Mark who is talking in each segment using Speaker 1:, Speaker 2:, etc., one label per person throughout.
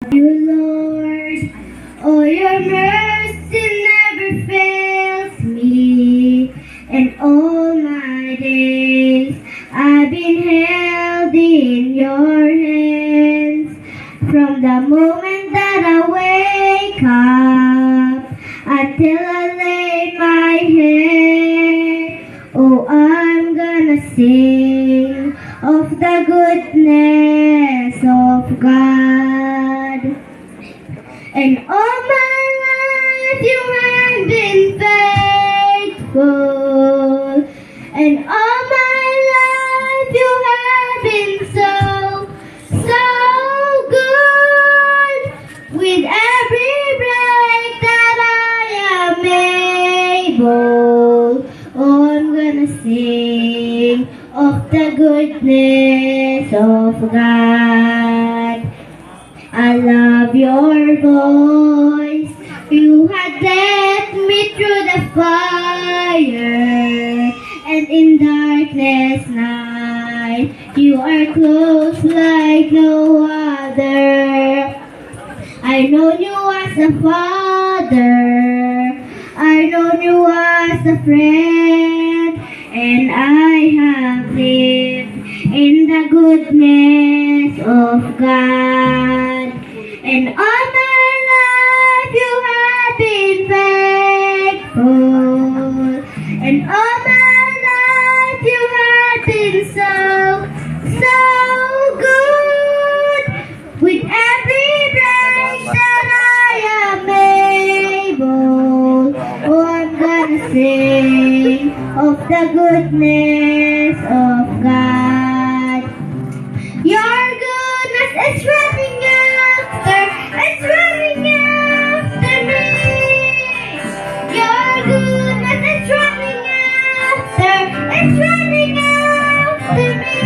Speaker 1: You, Lord, oh, your mercy never fails me, and all my days I've been held in your hands. From the moment that I wake up until I lay my head, oh, I'm gonna sing of the goodness of God. And all my life you have been faithful. And all my life you have been so, so good. With every breath that I am able, oh, I'm gonna sing of the goodness of God. I love your voice. You had led me through the fire, and in darkness night, you are close like no other. I know you as a father, I know you as a friend, and I have lived in the goodness of God. And all my life you have been faithful. And all my life you have been so, so good. With every breath that I am able, oh, I'm gonna sing of the goodness of God. Your goodness is running after, it's running after me. Your goodness is running after, it's running after me.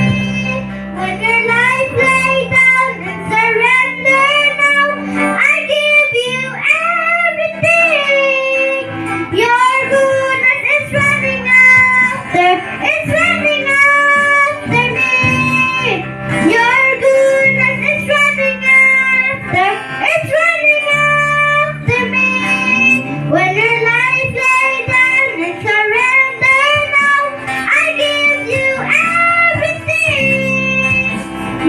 Speaker 1: When your life lay down and surrender now, I give you everything. Your goodness is running after, it's running after me. Your goodness is running after, it's running after me. When your life lay down and surrender now, I give you everything.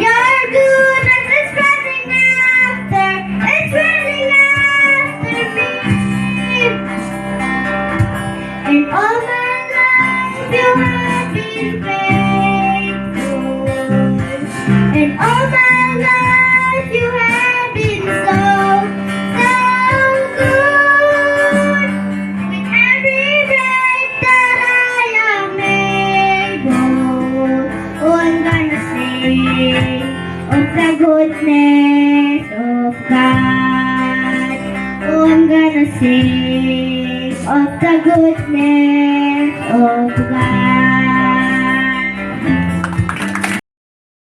Speaker 1: Your goodness is running after, it's running after me. And all my life you have been faithful. And all my life you have been so, so good. With every breath that I am able, oh, I'm gonna sing of the goodness of God. Oh, I'm gonna sing of the goodness of God.